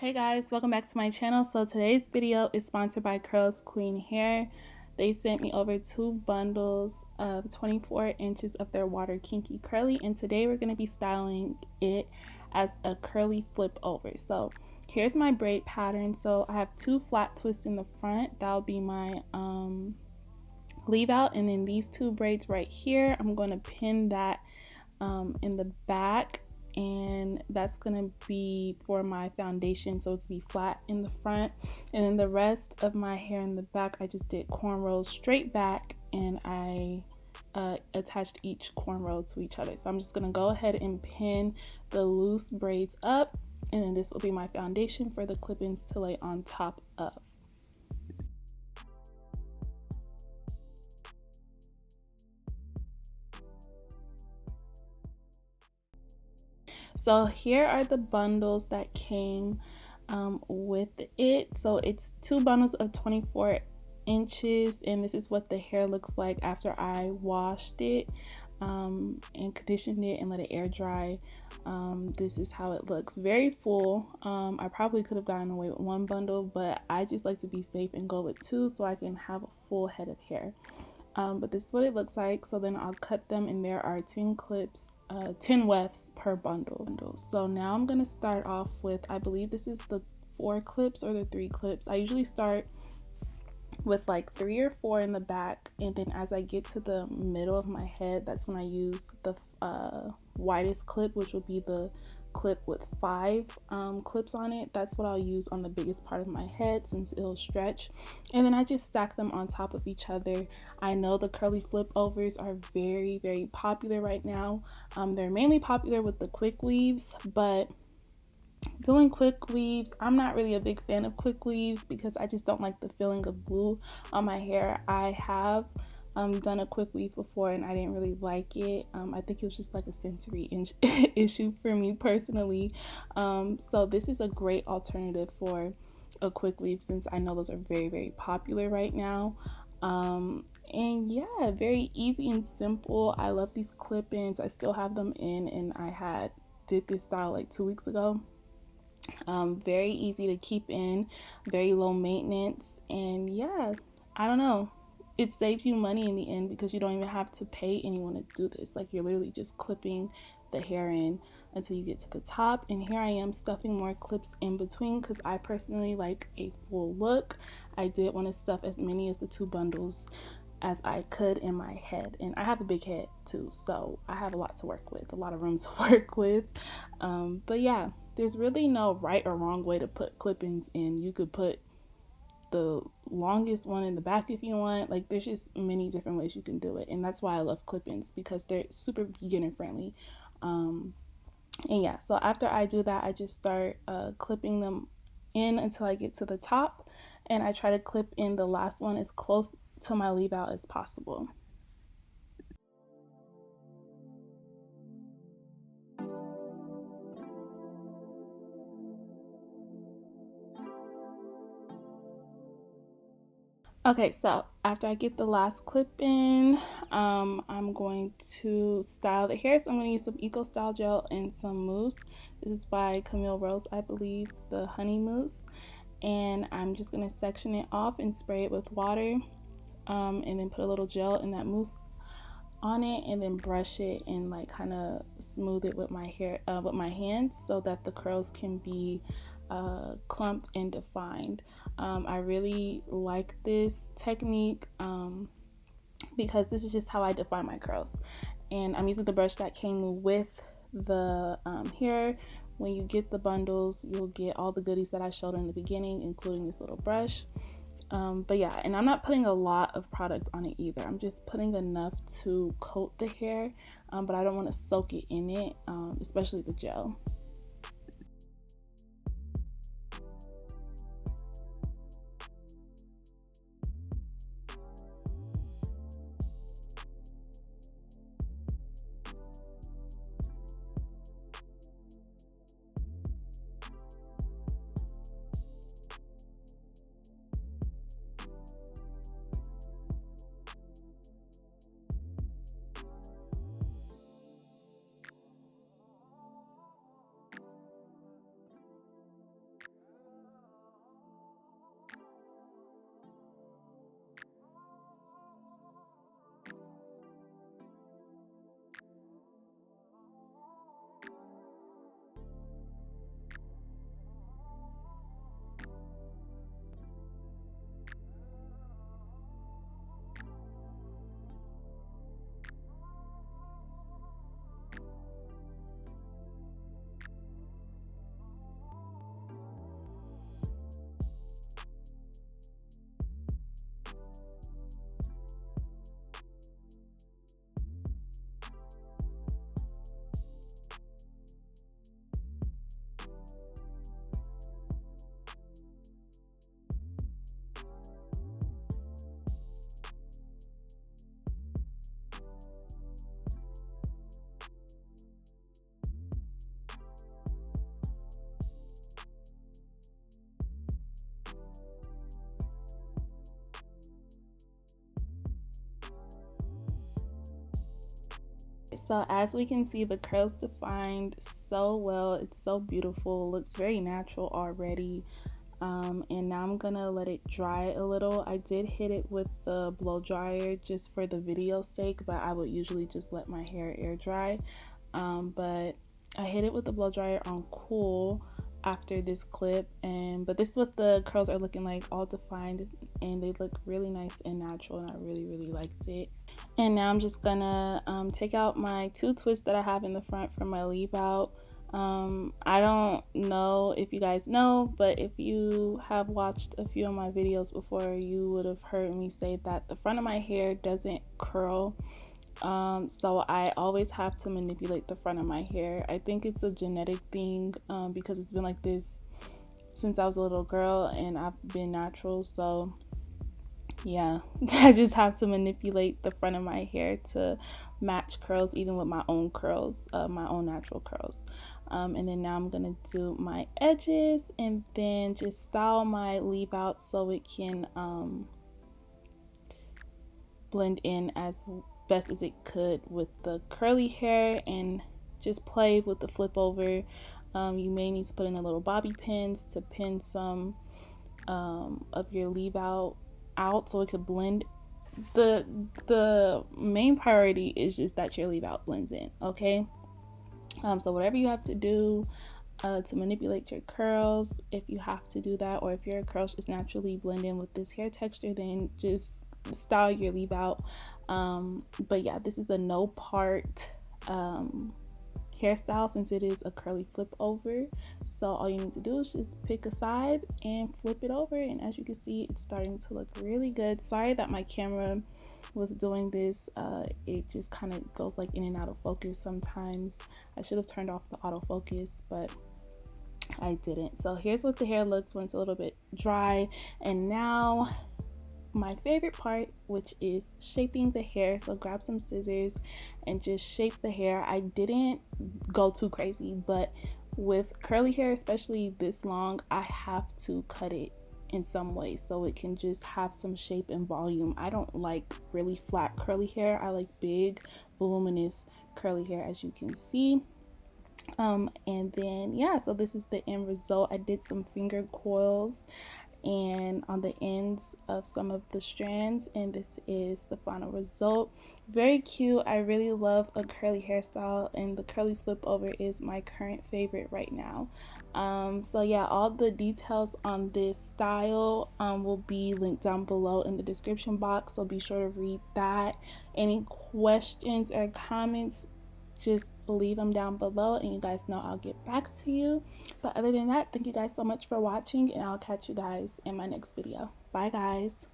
Hey guys, welcome back to my channel. So today's video is sponsored by Curlsqueen hair. They sent me over 2 bundles of 24 inches of their water kinky curly, and today we're going to be styling it as a curly flip over. So here's my braid pattern. So I have 2 flat twists in the front. That'll be my leave out, and then these 2 braids right here, I'm going to pin that in the back, and that's gonna be for my foundation, so it can be flat in the front. And then the rest of my hair in the back, I just did cornrows straight back, and I attached each cornrow to each other. So I'm just gonna go ahead and pin the loose braids up, and then this will be my foundation for the clip-ins to lay on top of. So here are the bundles that came with it. So it's 2 bundles of 24 inches, and this is what the hair looks like after I washed it and conditioned it and let it air dry. This is how it looks, very full. I probably could have gotten away with 1 bundle, but I just like to be safe and go with 2 so I can have a full head of hair. But this is what it looks like. So then I'll cut them, and there are 10 clips, 10 wefts per bundle. So now I'm gonna start off with, I believe this is the 4 clips or the 3 clips. I usually start with like 3 or 4 in the back, and then as I get to the middle of my head, that's when I use the widest clip, which will be the clip with 5 clips on it. That's what I'll use on the biggest part of my head since it'll stretch, and then I just stack them on top of each other. I know the curly flip overs are very popular right now. They're mainly popular with the quick weaves, but doing quick weaves, I'm not really a big fan of quick weaves because I just don't like the feeling of glue on my hair. I have done a quick weave before, and I didn't really like it. I think it was just like a sensory issue for me personally. So this is a great alternative for a quick weave since I know those are very popular right now. And yeah, very easy and simple. I love these clip-ins. I still have them in, and I did this style like 2 weeks ago. Very easy to keep in, very low maintenance, and yeah, I don't know, it saves you money in the end because you don't even have to pay anyone to do this. Like, you're literally just clipping the hair in until you get to the top. And here I am stuffing more clips in between because I personally like a full look. I did want to stuff as many as the 2 bundles as I could in my head, and I have a big head too, so I have a lot to work with, a lot of room to work with. But yeah, there's really no right or wrong way to put clip-ins in. You could put the longest one in the back if you want. Like, there's just many different ways you can do it, and that's why I love clip-ins, because they're super beginner friendly. And yeah, so after I do that, I just start clipping them in until I get to the top, and I try to clip in the last one as close to my leave out as possible. Okay, so after I get the last clip in, I'm going to style the hair. So I'm going to use some Eco Style Gel and some mousse. This is by Camille Rose, I believe, the honey mousse. And I'm just going to section it off and spray it with water, and then put a little gel in that mousse on it, and then brush it and like kind of smooth it with my hair, with my hands, so that the curls can be clumped and defined. I really like this technique because this is just how I define my curls, and I'm using the brush that came with the hair. When you get the bundles, you'll get all the goodies that I showed in the beginning, including this little brush. But yeah, and I'm not putting a lot of product on it either. I'm just putting enough to coat the hair, but I don't want to soak it in it, especially the gel. So as we can see, the curls defined so well. It's so beautiful, looks very natural already. And now I'm gonna let it dry a little. I did hit it with the blow dryer just for the video's sake, but I would usually just let my hair air dry. But I hit it with the blow dryer on cool after this clip, and but this is what the curls are looking like, all defined, and they look really nice and natural, and I really liked it. And now I'm just gonna take out my 2 twists that I have in the front for my leave out. I don't know if you guys know, but if you have watched a few of my videos before, you would have heard me say that the front of my hair doesn't curl. So I always have to manipulate the front of my hair. I think it's a genetic thing, because it's been like this since I was a little girl and I've been natural. So yeah, I just have to manipulate the front of my hair to match curls, even with my own curls, my own natural curls. And then now I'm gonna do my edges and then just style my leave out so it can blend in as best as it could with the curly hair, and just play with the flip over. You may need to put in a little bobby pins to pin some of your leave out so it could blend. The main priority is just that your leave out blends in, okay? So whatever you have to do to manipulate your curls, if you have to do that, or if your curls just naturally blend in with this hair texture, then just style your leave out. But yeah, this is a no part hairstyle since it is a curly flip over. So all you need to do is just pick a side and flip it over, and as you can see, it's starting to look really good. Sorry that my camera was doing this. It just kind of goes like in and out of focus sometimes. I should have turned off the autofocus, but I didn't. So here's what the hair looks when it's a little bit dry. And now my favorite part, which is shaping the hair. So grab some scissors and just shape the hair. I didn't go too crazy, but with curly hair, especially this long, I have to cut it in some way so it can just have some shape and volume. I don't like really flat curly hair. I like big, voluminous curly hair, as you can see. And then yeah, so this is the end result. I did some finger coils and on the ends of some of the strands, and this is the final result. Very cute. I really love a curly hairstyle, and the curly flip over is my current favorite right now. So yeah, all the details on this style will be linked down below in the description box, so be sure to read that. Any questions or comments, just leave them down below and you guys know I'll get back to you. But other than that, thank you guys so much for watching, and I'll catch you guys in my next video. Bye guys.